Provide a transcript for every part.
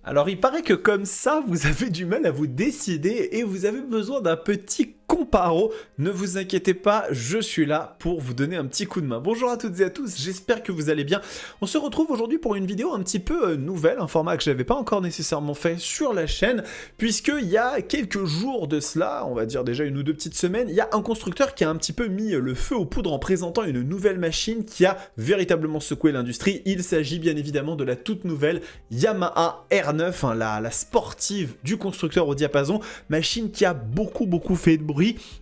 Alors il paraît que comme ça, vous avez du mal à vous décider et vous avez besoin d'un petit comparo. Ne vous inquiétez pas, je suis là pour vous donner un petit coup de main. Bonjour à toutes et à tous, j'espère que vous allez bien. On se retrouve aujourd'hui pour une vidéo un petit peu nouvelle, un format que je n'avais pas encore nécessairement fait sur la chaîne, puisqu'il y a quelques jours de cela, on va dire déjà une ou deux petites semaines, il y a un constructeur qui a un petit peu mis le feu aux poudres en présentant une nouvelle machine qui a véritablement secoué l'industrie. Il s'agit bien évidemment de la toute nouvelle Yamaha R9, la sportive du constructeur au diapason, machine qui a beaucoup fait de bruit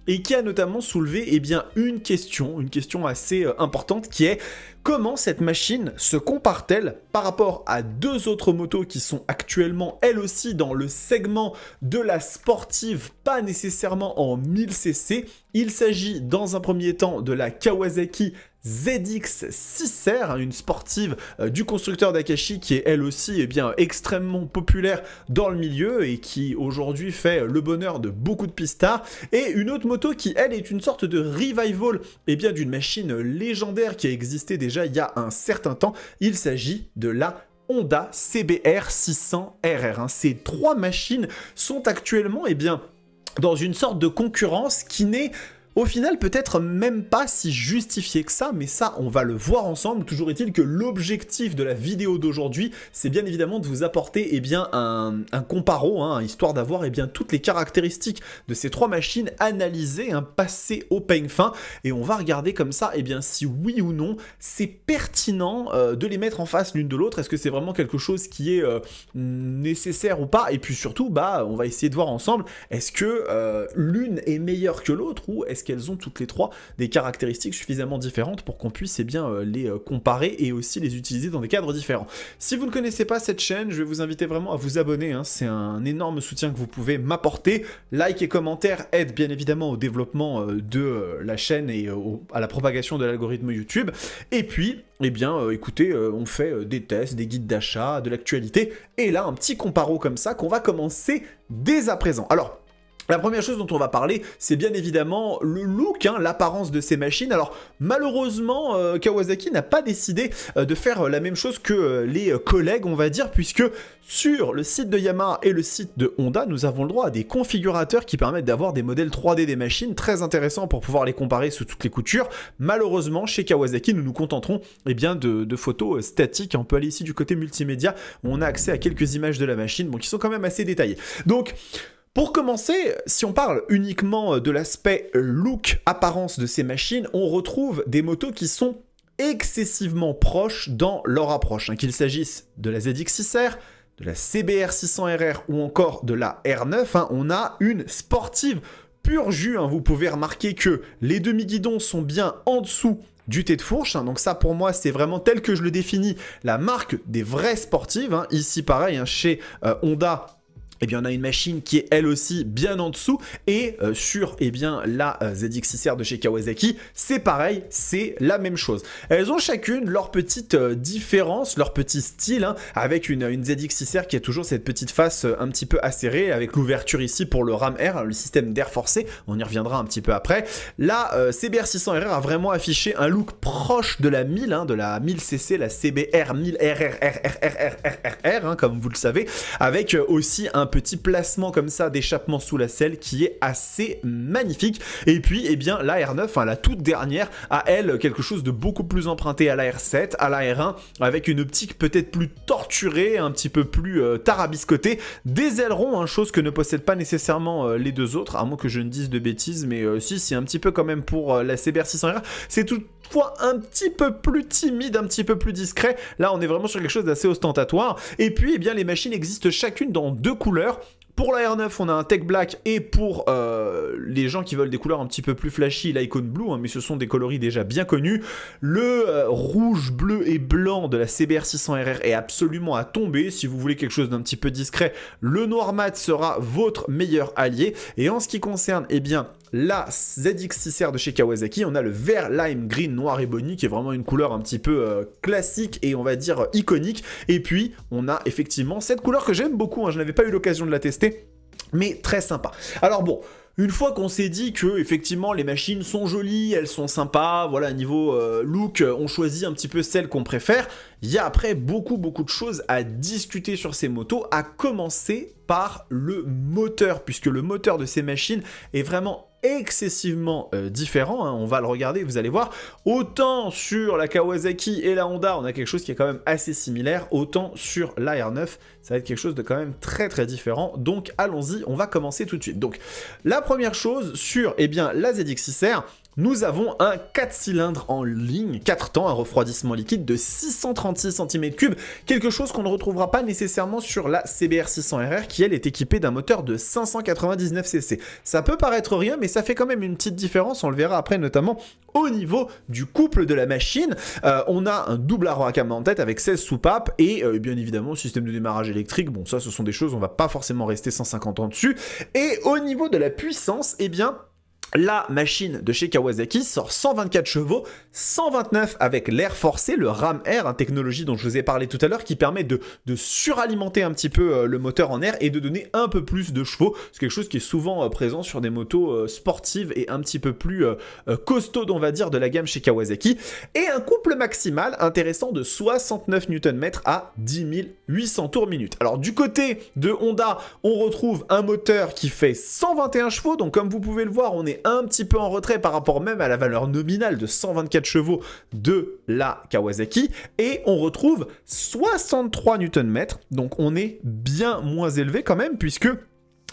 et qui a notamment soulevé une question assez importante qui est: comment cette machine se compare-t-elle par rapport à deux autres motos qui sont actuellement elles aussi dans le segment de la sportive, pas nécessairement en 1000cc. Il s'agit dans un premier temps de la Kawasaki ZX6R, une sportive du constructeur d'Akashi qui est elle aussi extrêmement populaire dans le milieu et qui aujourd'hui fait le bonheur de beaucoup de pistards, et une autre moto qui elle est une sorte de revival d'une machine légendaire qui a existé déjà il y a un certain temps. Il s'agit de la Honda CBR 600 RR. Ces trois machines sont actuellement dans une sorte de concurrence qui n'est au final peut-être même pas si justifié que ça, mais ça on va le voir ensemble. Toujours est-il que l'objectif de la vidéo d'aujourd'hui, c'est bien évidemment de vous apporter un comparo, histoire d'avoir toutes les caractéristiques de ces trois machines analysées, passées au peigne fin, et on va regarder comme ça si oui ou non c'est pertinent de les mettre en face l'une de l'autre. Est-ce que c'est vraiment quelque chose qui est nécessaire ou pas, et puis surtout on va essayer de voir ensemble, est-ce que l'une est meilleure que l'autre, ou est-ce qu'elles ont toutes les trois des caractéristiques suffisamment différentes pour qu'on puisse les comparer et aussi les utiliser dans des cadres différents. Si vous ne connaissez pas cette chaîne, je vais vous inviter vraiment à vous abonner, c'est un énorme soutien que vous pouvez m'apporter. Like et commentaires aident bien évidemment au développement de la chaîne et à la propagation de l'algorithme YouTube. Et puis, écoutez, on fait des tests, des guides d'achat, de l'actualité, et là un petit comparo comme ça qu'on va commencer dès à présent. Alors, la première chose dont on va parler, c'est bien évidemment le look, l'apparence de ces machines. Alors malheureusement, Kawasaki n'a pas décidé de faire la même chose que les collègues, on va dire, puisque sur le site de Yamaha et le site de Honda, nous avons le droit à des configurateurs qui permettent d'avoir des modèles 3D des machines, très intéressants pour pouvoir les comparer sous toutes les coutures. Malheureusement, chez Kawasaki, nous nous contenterons de photos statiques. On peut aller ici du côté multimédia, où on a accès à quelques images de la machine, qui sont quand même assez détaillées. Donc, pour commencer, si on parle uniquement de l'aspect look, apparence de ces machines, on retrouve des motos qui sont excessivement proches dans leur approche. Qu'il s'agisse de la ZX6R, de la CBR 600RR ou encore de la R9, on a une sportive pur jus. Vous pouvez remarquer que les demi-guidons sont bien en dessous du thé de fourche, donc ça pour moi c'est vraiment tel que je le définis, la marque des vraies sportives. Ici pareil, chez Honda, on a une machine qui est elle aussi bien en dessous, et sur la ZX6R de chez Kawasaki, c'est pareil, c'est la même chose. Elles ont chacune leur petite différence, leur petit style, avec une ZX6R qui a toujours cette petite face un petit peu acérée, avec l'ouverture ici pour le ram air, le système d'air forcé, on y reviendra un petit peu après. La CBR 600RR a vraiment affiché un look proche de la 1000, de la 1000cc, la CBR 1000 RR, comme vous le savez, avec aussi un petit placement comme ça d'échappement sous la selle qui est assez magnifique. Et puis la R9, la toute dernière, a elle quelque chose de beaucoup plus emprunté à la R7, à la R1, avec une optique peut-être plus torturée, un petit peu plus tarabiscotée, des ailerons, chose que ne possèdent pas nécessairement les deux autres, à moins que je ne dise de bêtises, mais si un petit peu quand même pour la CBR 600R. C'est toutefois un petit peu plus timide, un petit peu plus discret. Là on est vraiment sur quelque chose d'assez ostentatoire. Et puis les machines existent chacune dans deux couleurs. Pour la R9, on a un Tech Black, et pour les gens qui veulent des couleurs un petit peu plus flashy, l'Icon Blue, mais ce sont des coloris déjà bien connus. Le rouge, bleu et blanc de la CBR 600RR est absolument à tomber. Si vous voulez quelque chose d'un petit peu discret, le noir mat sera votre meilleur allié. Et en ce qui concerne la ZX6R de chez Kawasaki, on a le vert lime green noir ebony, qui est vraiment une couleur un petit peu classique et on va dire iconique. Et puis on a effectivement cette couleur que j'aime beaucoup, je n'avais pas eu l'occasion de la tester, mais très sympa. Alors bon, Une fois qu'on s'est dit que effectivement les machines sont jolies, elles sont sympas, voilà, niveau look, on choisit un petit peu celle qu'on préfère, il y a après beaucoup de choses à discuter sur ces motos, à commencer par le moteur, puisque le moteur de ces machines est vraiment excessivement différent, hein. On va le regarder, vous allez voir, autant sur la Kawasaki et la Honda, on a quelque chose qui est quand même assez similaire, autant sur la R9, ça va être quelque chose de quand même très différent, donc allons-y, on va commencer tout de suite. Donc, la première chose sur, eh bien, la ZX6R, nous avons un 4 cylindres en ligne, 4 temps, un refroidissement liquide de 636 cm3, quelque chose qu'on ne retrouvera pas nécessairement sur la CBR 600RR qui elle est équipée d'un moteur de 599 cc. Ça peut paraître rien, mais ça fait quand même une petite différence, on le verra après notamment au niveau du couple de la machine. On a un double arrow à cam en tête avec 16 soupapes et bien évidemment système de démarrage électrique, bon ça ce sont des choses, on va pas forcément rester 150 ans dessus. Et au niveau de la puissance, eh bien la machine de chez Kawasaki sort 124 chevaux, 129 avec l'air forcé, le Ram Air, une technologie dont je vous ai parlé tout à l'heure, qui permet de suralimenter un petit peu le moteur en air et de donner un peu plus de chevaux. C'est quelque chose qui est souvent présent sur des motos sportives et un petit peu plus costaudes, on va dire, de la gamme chez Kawasaki. Et un couple maximal intéressant de 69 Nm à 10 800 tours minute. Alors du côté de Honda, on retrouve un moteur qui fait 121 chevaux, donc comme vous pouvez le voir, on est un petit peu en retrait par rapport même à la valeur nominale de 124 chevaux de la Kawasaki, et on retrouve 63 Nm, donc on est bien moins élevé quand même, puisque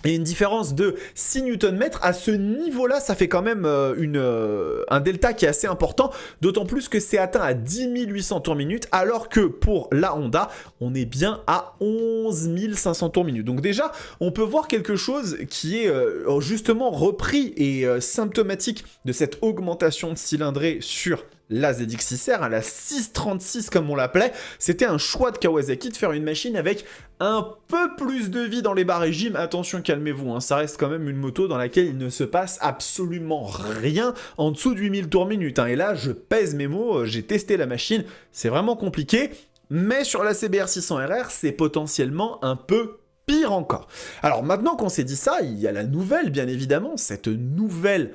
il y a une différence de 6 Nm. À ce niveau-là, ça fait quand même un delta qui est assez important, d'autant plus que c'est atteint à 10 800 tours minute, alors que pour la Honda, on est bien à 11 500 tours minute. Donc déjà, on peut voir quelque chose qui est justement repris et symptomatique de cette augmentation de cylindrée sur la ZX6R, la 636 comme on l'appelait. C'était un choix de Kawasaki de faire une machine avec un peu plus de vie dans les bas régimes. Attention, calmez-vous, hein, ça reste quand même une moto dans laquelle il ne se passe absolument rien en dessous de 8000 tours minute, hein. Et là, je pèse mes mots, j'ai testé la machine, c'est vraiment compliqué. Mais sur la CBR 600RR, c'est potentiellement un peu pire encore. Alors maintenant qu'on s'est dit ça, il y a la nouvelle, bien évidemment, cette nouvelle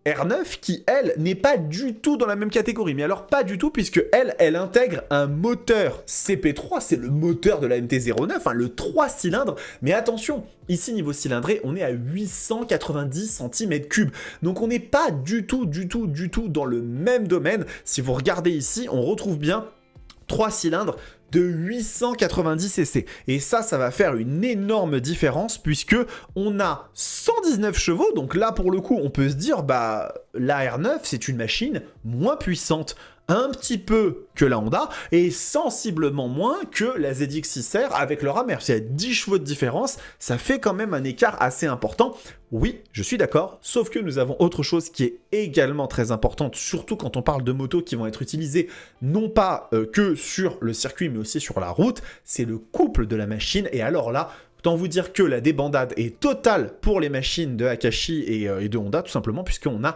R9 qui, elle, n'est pas du tout dans la même catégorie. Mais alors pas du tout, puisque elle intègre un moteur CP3, c'est le moteur de la MT-09, hein, le 3 cylindres. Mais attention, ici niveau cylindré, on est à 890 cm3. Donc on n'est pas du tout dans le même domaine. Si vous regardez ici, on retrouve bien 3 cylindres de 890 cc. Et ça va faire une énorme différence puisque on a 119 chevaux. Donc là, pour le coup, on peut se dire, bah, la R9, c'est une machine moins puissante, un petit peu que la Honda et sensiblement moins que la ZX6R avec le Ram Air. S'il y a 10 chevaux de différence, ça fait quand même un écart assez important. Oui, je suis d'accord, sauf que nous avons autre chose qui est également très importante, surtout quand on parle de motos qui vont être utilisées non pas que sur le circuit, mais aussi sur la route, c'est le couple de la machine. Et alors là, autant vous dire que la débandade est totale pour les machines de Akashi et de Honda, tout simplement, puisqu'on a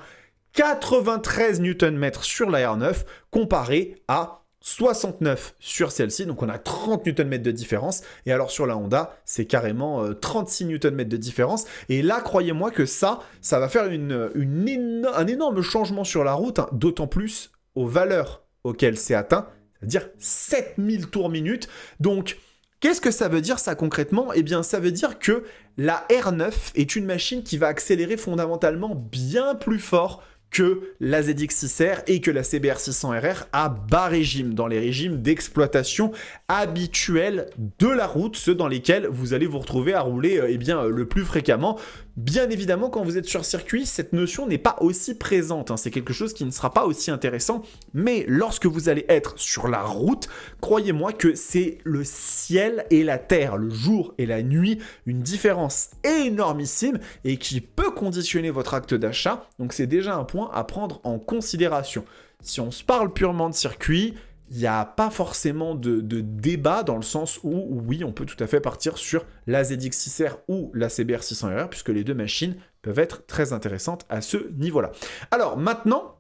93 Nm sur la R9 comparé à 69 sur celle-ci, donc on a 30 Nm de différence, et alors sur la Honda, c'est carrément 36 Nm de différence, et là, croyez-moi que ça va faire un énorme changement sur la route, hein, d'autant plus aux valeurs auxquelles c'est atteint, c'est-à-dire 7000 tours minute, donc qu'est-ce que ça veut dire ça concrètement? Eh bien ça veut dire que la R9 est une machine qui va accélérer fondamentalement bien plus fort que la ZX6R et que la CBR 600RR à bas régime, dans les régimes d'exploitation habituels de la route, ceux dans lesquels vous allez vous retrouver à rouler le plus fréquemment. Bien évidemment, quand vous êtes sur circuit, cette notion n'est pas aussi présente, hein. C'est quelque chose qui ne sera pas aussi intéressant, mais lorsque vous allez être sur la route, croyez-moi que c'est le ciel et la terre, le jour et la nuit, une différence énormissime et qui peut conditionner votre acte d'achat, donc c'est déjà un point à prendre en considération. Si on se parle purement de circuit, il n'y a pas forcément de débat dans le sens où, oui, on peut tout à fait partir sur la ZX6R ou la CBR 600RR, puisque les deux machines peuvent être très intéressantes à ce niveau-là. Alors maintenant,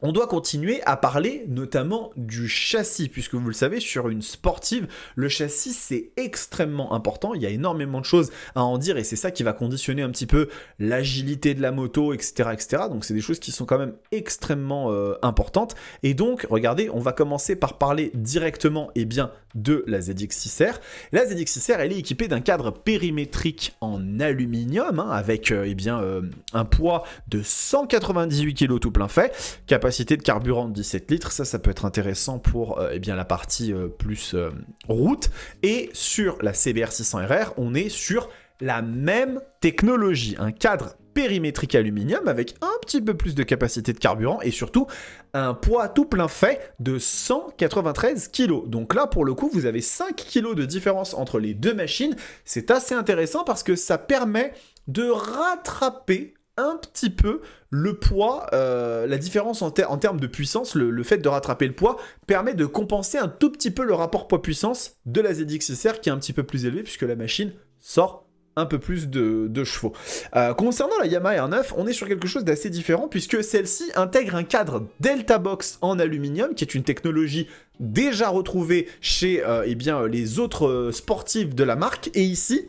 on doit continuer à parler notamment du châssis, puisque vous le savez, sur une sportive, le châssis c'est extrêmement important, il y a énormément de choses à en dire et c'est ça qui va conditionner un petit peu l'agilité de la moto, etc. etc. Donc c'est des choses qui sont quand même extrêmement importantes. Et donc, regardez, on va commencer par parler directement de la ZX6R. La ZX6R, elle est équipée d'un cadre périmétrique en aluminium, avec un poids de 198 kg tout plein fait, capacité de carburant de 17 litres, ça peut être intéressant pour la partie plus route. Et sur la CBR 600RR, on est sur la même technologie, un cadre périmétrique aluminium avec un petit peu plus de capacité de carburant et surtout un poids tout plein fait de 193 kg. Donc là, pour le coup, vous avez 5 kg de différence entre les deux machines. C'est assez intéressant parce que ça permet de rattraper un petit peu le poids, la différence en termes de puissance, le fait de rattraper le poids permet de compenser un tout petit peu le rapport poids-puissance de la ZX6R qui est un petit peu plus élevé puisque la machine sort un peu plus de chevaux. Concernant la Yamaha R9, on est sur quelque chose d'assez différent puisque celle-ci intègre un cadre Delta Box en aluminium qui est une technologie déjà retrouvée chez les autres sportifs de la marque et ici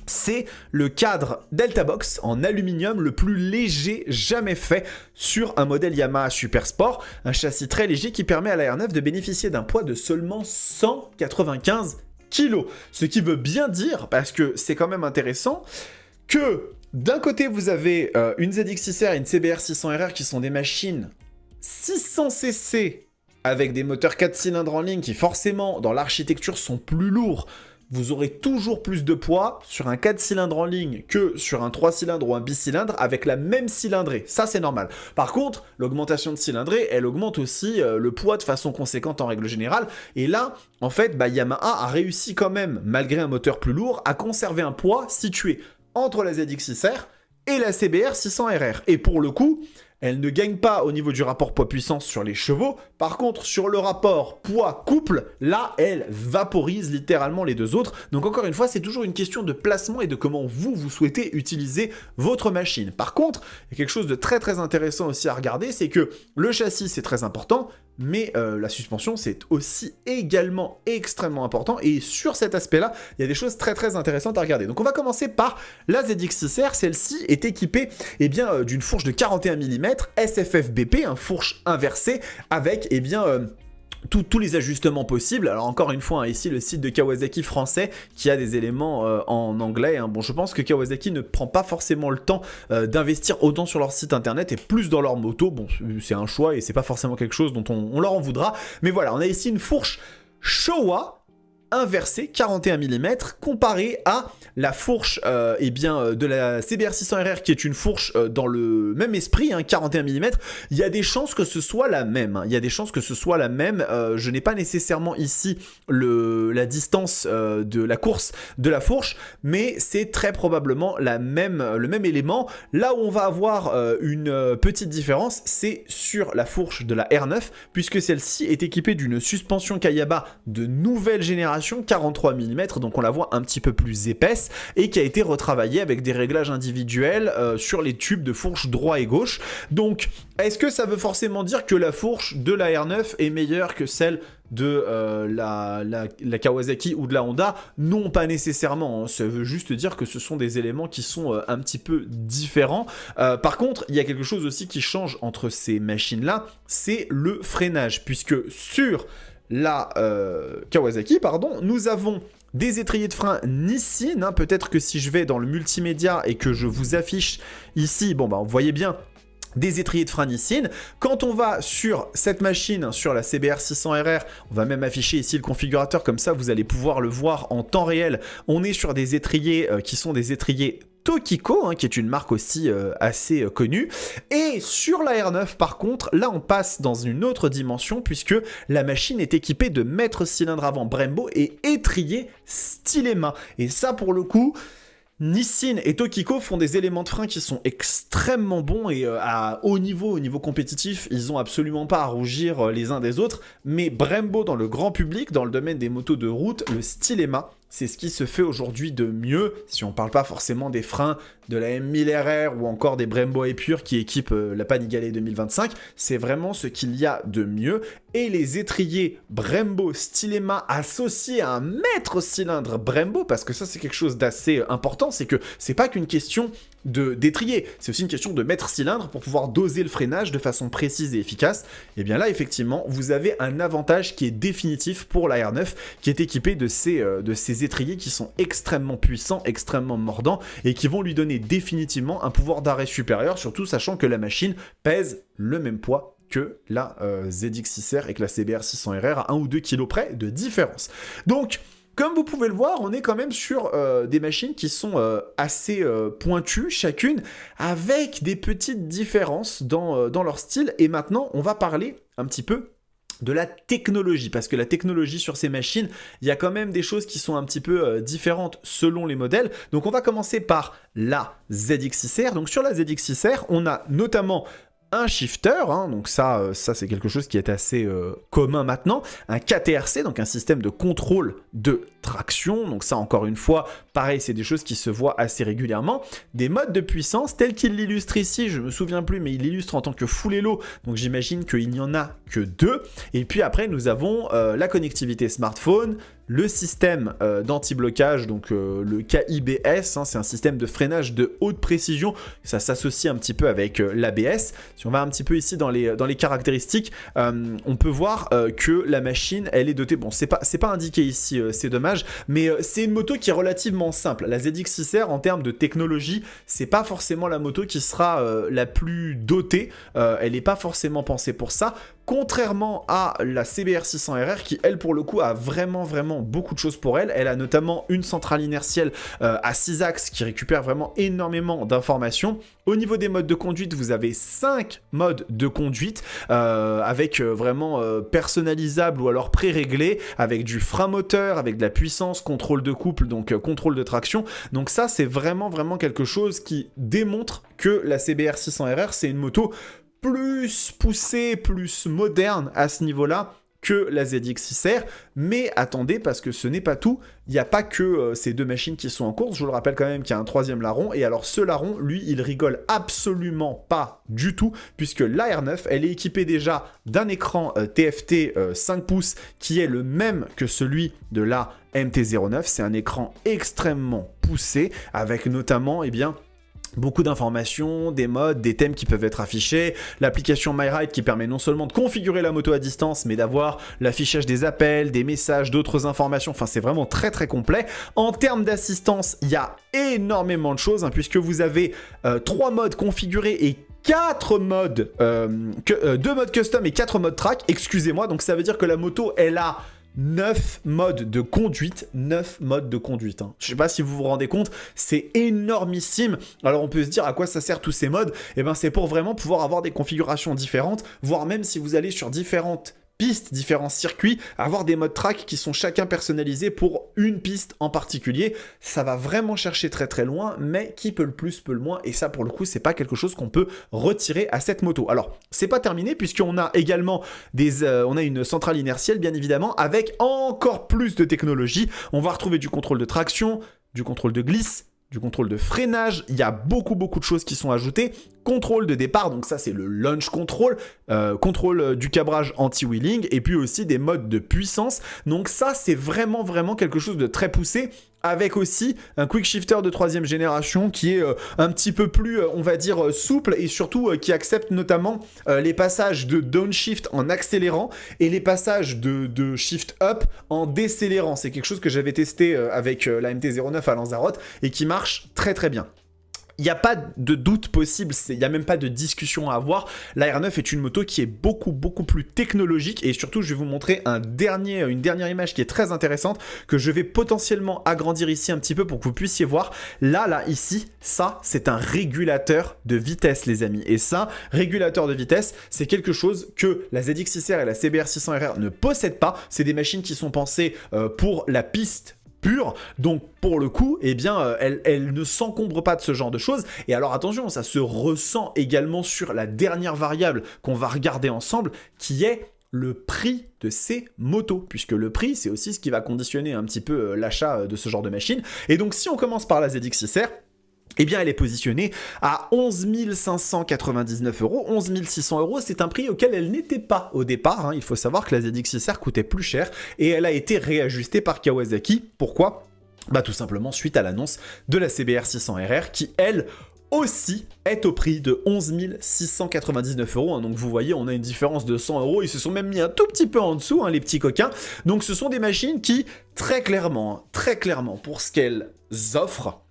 c'est le cadre Delta Box en aluminium le plus léger jamais fait sur un modèle Yamaha Super Sport, un châssis très léger qui permet à la R9 de bénéficier d'un poids de seulement 195 kg. Ce qui veut bien dire, parce que c'est quand même intéressant, que d'un côté vous avez une ZX6R et une CBR 600RR qui sont des machines 600cc avec des moteurs 4 cylindres en ligne qui forcément dans l'architecture sont plus lourds. Vous aurez toujours plus de poids sur un 4 cylindres en ligne que sur un 3 cylindres ou un bicylindre avec la même cylindrée. Ça, c'est normal. Par contre, l'augmentation de cylindrée, elle augmente aussi le poids de façon conséquente en règle générale. Et là, en fait, Yamaha a réussi quand même, malgré un moteur plus lourd, à conserver un poids situé entre la ZX6R et la CBR 600RR. Et pour le coup, elle ne gagne pas au niveau du rapport poids-puissance sur les chevaux. Par contre, sur le rapport poids-couple, là, elle vaporise littéralement les deux autres. Donc encore une fois, c'est toujours une question de placement et de comment vous souhaitez utiliser votre machine. Par contre, il y a quelque chose de très très intéressant aussi à regarder, c'est que le châssis, c'est très important, mais la suspension, c'est aussi également extrêmement important. Et sur cet aspect-là, il y a des choses très très intéressantes à regarder. Donc on va commencer par la ZX6R. Celle-ci est équipée d'une fourche de 41 mm SFF-BP, un fourche inversée avec tous les ajustements possibles. Alors encore une fois, ici le site de Kawasaki français qui a des éléments en anglais. Bon, je pense que Kawasaki ne prend pas forcément le temps d'investir autant sur leur site internet et plus dans leur moto. Bon, c'est un choix et c'est pas forcément quelque chose dont on leur en voudra. Mais voilà, on a ici une fourche Showa inversée 41 mm comparée à la fourche de la CBR 600RR qui est une fourche dans le même esprit, 41 mm. Il y a des chances que ce soit la même. Je n'ai pas nécessairement ici la distance de la course de la fourche, mais c'est très probablement le même élément. Là où on va avoir une petite différence, c'est sur la fourche de la R9, puisque celle-ci est équipée d'une suspension Kayaba de nouvelle génération 43 mm, donc on la voit un petit peu plus épaisse et qui a été retravaillée avec des réglages individuels sur les tubes de fourche droit et gauche. Donc est-ce que ça veut forcément dire que la fourche de la R9 est meilleure que celle de la Kawasaki ou de la Honda? Non, pas nécessairement, ça veut juste dire que ce sont des éléments qui sont un petit peu différents. Par contre, il y a quelque chose aussi qui change entre ces machines-là, c'est le freinage, puisque sur la Kawasaki, nous avons des étriers de frein Nissin. Peut-être que si je vais dans le multimédia et que je vous affiche ici, vous voyez bien des étriers de frein Nissin. Quand on va sur cette machine, sur la CBR 600RR, on va même afficher ici le configurateur, comme ça vous allez pouvoir le voir en temps réel. On est sur des étriers qui sont des étriers Tokiko, qui est une marque aussi assez connue. Et sur la R9, par contre, là on passe dans une autre dimension puisque la machine est équipée de mètres cylindres avant Brembo et étrier Stylema. Et ça, pour le coup, Nissin et Tokiko font des éléments de frein qui sont extrêmement bons et à haut niveau compétitif, ils ont absolument pas à rougir les uns des autres. Mais Brembo, dans le grand public, dans le domaine des motos de route, le Stylema, c'est ce qui se fait aujourd'hui de mieux, si on parle pas forcément des freins de la M1000RR ou encore des Brembo Epure qui équipent la Panigale 2025, c'est vraiment ce qu'il y a de mieux. Et les étriers Brembo Stylema associés à un maître cylindre Brembo, parce que ça c'est quelque chose d'assez important, c'est que c'est pas qu'une question d'étrier, c'est aussi une question de maître cylindre pour pouvoir doser le freinage de façon précise et efficace. Et bien là effectivement vous avez un avantage qui est définitif pour la R9 qui est équipée de ces étriers qui sont extrêmement puissants, extrêmement mordants et qui vont lui donner définitivement un pouvoir d'arrêt supérieur, surtout sachant que la machine pèse le même poids que la ZX6R et que la CBR 600RR à 1 ou 2 kg près de différence. Donc, comme vous pouvez le voir, on est quand même sur des machines qui sont assez pointues chacune, avec des petites différences dans leur style. Et maintenant, on va parler un petit peu de la technologie, parce que la technologie sur ces machines, il y a quand même des choses qui sont un petit peu différentes selon les modèles. Donc on va commencer par la ZX6R. Donc sur la ZX6R, on a notamment un shifter, hein, donc ça c'est quelque chose qui est assez commun maintenant, un KTRC, donc un système de contrôle de traction, donc ça encore une fois, pareil, c'est des choses qui se voient assez régulièrement, des modes de puissance tels qu'il l'illustre ici, je me souviens plus, mais il l'illustre en tant que full elo, donc j'imagine qu'il n'y en a que 2, et puis après nous avons la connectivité smartphone, le système d'anti-blocage, donc le KIBS, hein, c'est un système de freinage de haute précision, ça s'associe un petit peu avec l'ABS. Si on va un petit peu ici dans les caractéristiques, on peut voir que la machine, elle est dotée, bon c'est pas indiqué ici, c'est dommage, mais c'est une moto qui est relativement simple. La ZX6R en termes de technologie, c'est pas forcément la moto qui sera la plus dotée, elle n'est pas forcément pensée pour ça. Contrairement à la CBR 600RR qui, elle, pour le coup, a vraiment beaucoup de choses pour elle. Elle a notamment une centrale inertielle à 6 axes qui récupère vraiment énormément d'informations. Au niveau des modes de conduite, vous avez 5 modes de conduite avec vraiment personnalisables ou alors pré-réglés, avec du frein moteur, avec de la puissance, contrôle de couple, donc contrôle de traction. Donc ça, c'est vraiment quelque chose qui démontre que la CBR 600RR, c'est une moto plus poussée, plus moderne à ce niveau-là que la ZX6R, mais attendez, parce que ce n'est pas tout, il n'y a pas que ces deux machines qui sont en course, je vous le rappelle quand même qu'il y a un troisième larron, et alors ce larron, lui, il rigole absolument pas du tout, puisque la R9, elle est équipée déjà d'un écran TFT 5 pouces, qui est le même que celui de la MT-09, c'est un écran extrêmement poussé, avec notamment, eh bien, beaucoup d'informations, des modes, des thèmes qui peuvent être affichés, l'application MyRide qui permet non seulement de configurer la moto à distance, mais d'avoir l'affichage des appels, des messages, d'autres informations, enfin c'est vraiment très complet. En termes d'assistance, il y a énormément de choses, hein, puisque vous avez 3 modes configurés et 4 modes, 2 modes custom et 4 modes track, excusez-moi, donc ça veut dire que la moto, elle a 9 modes de conduite, 9 modes de conduite. Hein. Je sais pas si vous vous rendez compte, c'est énormissime. Alors on peut se dire à quoi ça sert tous ces modes. Eh bien c'est pour vraiment pouvoir avoir des configurations différentes, voire même si vous allez sur différentes pistes, différents circuits, avoir des modes track qui sont chacun personnalisés pour une piste en particulier. Ça va vraiment chercher très loin, mais qui peut le plus, peut le moins, et ça pour le coup, c'est pas quelque chose qu'on peut retirer à cette moto. Alors, c'est pas terminé, puisqu'on a également on a une centrale inertielle, bien évidemment, avec encore plus de technologie. On va retrouver du contrôle de traction, du contrôle de glisse, du contrôle de freinage, il y a beaucoup de choses qui sont ajoutées, contrôle de départ, donc ça c'est le launch control, contrôle du cabrage anti-wheeling, et puis aussi des modes de puissance, donc ça c'est vraiment quelque chose de très poussé, avec aussi un quick shifter de 3e génération qui est un petit peu plus, on va dire, souple, et surtout qui accepte notamment les passages de downshift en accélérant, et les passages de shift up en décélérant. C'est quelque chose que j'avais testé avec la MT-09 à Lanzarote, et qui marche très bien. Il n'y a pas de doute possible, il n'y a même pas de discussion à avoir. La R9 est une moto qui est beaucoup plus technologique, et surtout je vais vous montrer une dernière image qui est très intéressante, que je vais potentiellement agrandir ici un petit peu pour que vous puissiez voir. Là, ici, ça c'est un régulateur de vitesse les amis, et ça, régulateur de vitesse, c'est quelque chose que la ZX6R et la CBR 600RR ne possèdent pas. C'est des machines qui sont pensées pour la piste pure, donc pour le coup, eh bien, elle ne s'encombre pas de ce genre de choses. Et alors attention, ça se ressent également sur la dernière variable qu'on va regarder ensemble, qui est le prix de ces motos, puisque le prix, c'est aussi ce qui va conditionner un petit peu l'achat de ce genre de machine. Et donc, si on commence par la ZX6R, eh bien, elle est positionnée à 11 599 euros, 11 600 euros. C'est un prix auquel elle n'était pas au départ. Il faut savoir que la ZX6R coûtait plus cher et elle a été réajustée par Kawasaki. Pourquoi ? Bah, tout simplement suite à l'annonce de la CBR 600RR qui, elle, aussi est au prix de 11 699 euros. Donc vous voyez, on a une différence de 100 euros. Ils se sont même mis un tout petit peu en dessous, les petits coquins. Donc ce sont des machines qui, très clairement, pour ce qu'elles offrent,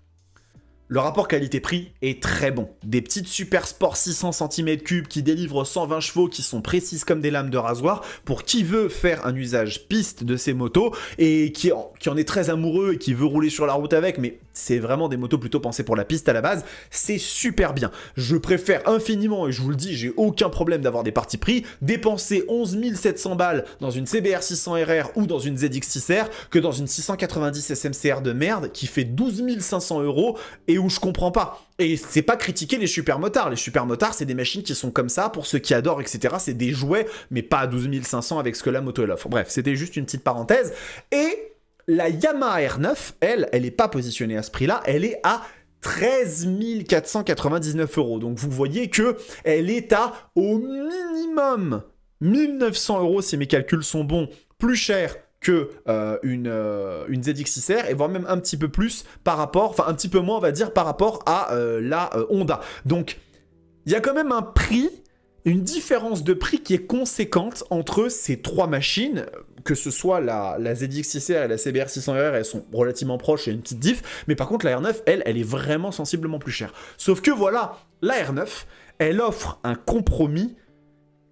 le rapport qualité-prix est très bon. Des petites Super Sport 600 cm3 qui délivrent 120 chevaux, qui sont précises comme des lames de rasoir, pour qui veut faire un usage piste de ces motos et qui en est très amoureux et qui veut rouler sur la route avec, mais c'est vraiment des motos plutôt pensées pour la piste à la base, c'est super bien. Je préfère infiniment, et je vous le dis, j'ai aucun problème d'avoir des partis pris, dépenser 11 700 balles dans une CBR 600RR ou dans une ZX6R que dans une 690 SMCR de merde qui fait 12 500 euros et où je comprends pas. Et c'est pas critiquer les supermotards. Les supermotards, c'est des machines qui sont comme ça, pour ceux qui adorent, etc. C'est des jouets, mais pas à 12 500 avec ce que la moto elle offre. Bref, c'était juste une petite parenthèse. Et la Yamaha R9, elle est pas positionnée à ce prix-là, elle est à 13 499 euros. Donc vous voyez que elle est à, au minimum, 1900 euros si mes calculs sont bons, plus cher que une ZX6R, et voire même un petit peu plus par rapport, enfin un petit peu moins on va dire par rapport à la Honda. Donc il y a quand même un prix, une différence de prix qui est conséquente entre ces trois machines, que ce soit la ZX6R et la CBR 600RR, elles sont relativement proches, il y a une petite diff, mais par contre la R9, elle est vraiment sensiblement plus chère. Sauf que voilà, la R9, elle offre un compromis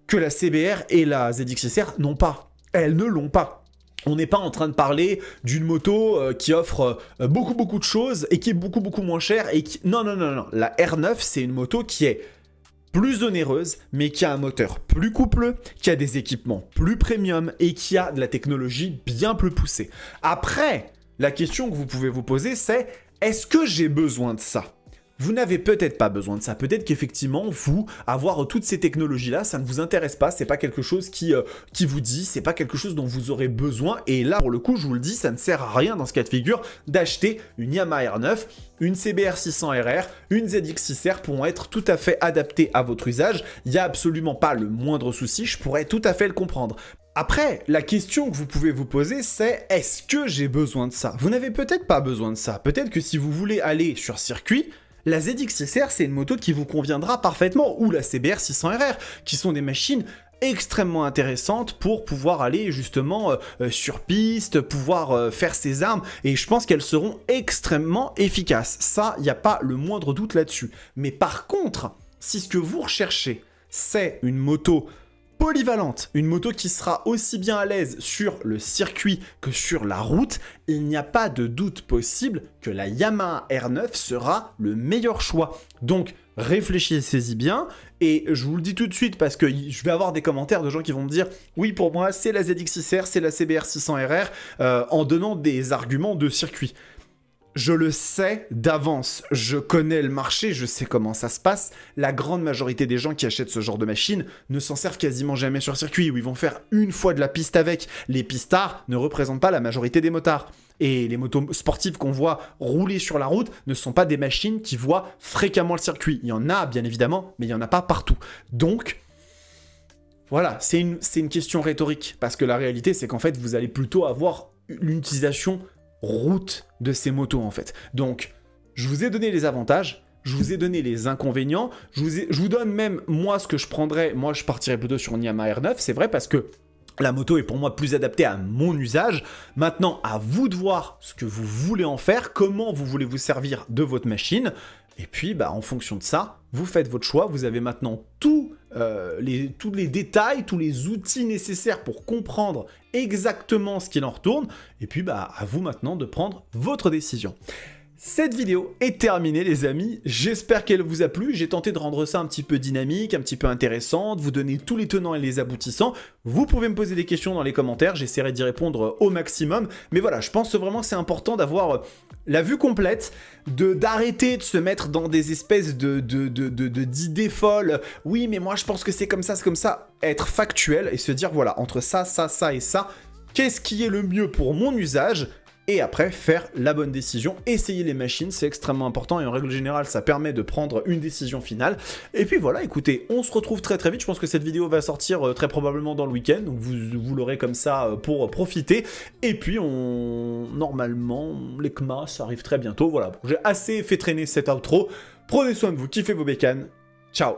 que la CBR et la ZX6R n'ont pas. Elles ne l'ont pas. On n'est pas en train de parler d'une moto qui offre beaucoup de choses et qui est beaucoup moins chère et qui... Non. La R9, c'est une moto qui est plus onéreuse, mais qui a un moteur plus coupleux, qui a des équipements plus premium et qui a de la technologie bien plus poussée. Après, la question que vous pouvez vous poser, c'est est-ce que j'ai besoin de ça ? Vous n'avez peut-être pas besoin de ça. Peut-être qu'effectivement, vous, avoir toutes ces technologies-là, ça ne vous intéresse pas. C'est pas quelque chose qui vous dit, c'est pas quelque chose dont vous aurez besoin. Et là, pour le coup, je vous le dis, ça ne sert à rien dans ce cas de figure d'acheter une Yamaha R9, une CBR 600RR, une ZX6R pourront être tout à fait adaptées à votre usage. Il n'y a absolument pas le moindre souci, je pourrais tout à fait le comprendre. Après, la question que vous pouvez vous poser, c'est est-ce que j'ai besoin de ça ? Vous n'avez peut-être pas besoin de ça. Peut-être que si vous voulez aller sur circuit, la ZX6R, c'est une moto qui vous conviendra parfaitement, ou la CBR 600RR, qui sont des machines extrêmement intéressantes pour pouvoir aller justement sur piste, pouvoir faire ses armes, et je pense qu'elles seront extrêmement efficaces. Ça, il n'y a pas le moindre doute là-dessus. Mais par contre, si ce que vous recherchez, c'est une moto polyvalente, une moto qui sera aussi bien à l'aise sur le circuit que sur la route, il n'y a pas de doute possible que la Yamaha R9 sera le meilleur choix. Donc réfléchissez-y bien, et je vous le dis tout de suite parce que je vais avoir des commentaires de gens qui vont me dire « Oui, pour moi, c'est la ZX6R, c'est la CBR 600RR en donnant des arguments de circuit ». Je le sais d'avance, je connais le marché, je sais comment ça se passe. La grande majorité des gens qui achètent ce genre de machine ne s'en servent quasiment jamais sur circuit, où ils vont faire une fois de la piste avec. Les pistards ne représentent pas la majorité des motards. Et les motos sportives qu'on voit rouler sur la route ne sont pas des machines qui voient fréquemment le circuit. Il y en a bien évidemment, mais il n'y en a pas partout. Donc, voilà, c'est une question rhétorique. Parce que la réalité, c'est qu'en fait, vous allez plutôt avoir une utilisation route de ces motos en fait. Donc, je vous ai donné les avantages, je vous ai donné les inconvénients, je vous donne même moi ce que je prendrais. Moi, je partirais plutôt sur une Yamaha R9, c'est vrai, parce que la moto est pour moi plus adaptée à mon usage. Maintenant, à vous de voir ce que vous voulez en faire, comment vous voulez vous servir de votre machine. Et puis, en fonction de ça, vous faites votre choix. Vous avez maintenant tous les détails, tous les outils nécessaires pour comprendre exactement ce qu'il en retourne. Et puis, à vous maintenant de prendre votre décision. Cette vidéo est terminée les amis, j'espère qu'elle vous a plu, j'ai tenté de rendre ça un petit peu dynamique, un petit peu intéressant, de vous donner tous les tenants et les aboutissants. Vous pouvez me poser des questions dans les commentaires, j'essaierai d'y répondre au maximum, mais voilà, je pense vraiment que c'est important d'avoir la vue complète, d'arrêter de se mettre dans des espèces d'idées folles. Oui mais moi je pense que c'est comme ça, être factuel et se dire voilà, entre ça et ça, qu'est-ce qui est le mieux pour mon usage ? Et après, faire la bonne décision, essayer les machines, c'est extrêmement important, et en règle générale, ça permet de prendre une décision finale. Et puis voilà, écoutez, on se retrouve très très vite, je pense que cette vidéo va sortir très probablement dans le week-end, donc vous l'aurez comme ça pour profiter. Et puis, normalement, l'ECMA, ça arrive très bientôt, voilà. J'ai assez fait traîner cet outro, prenez soin de vous, kiffez vos bécanes, ciao.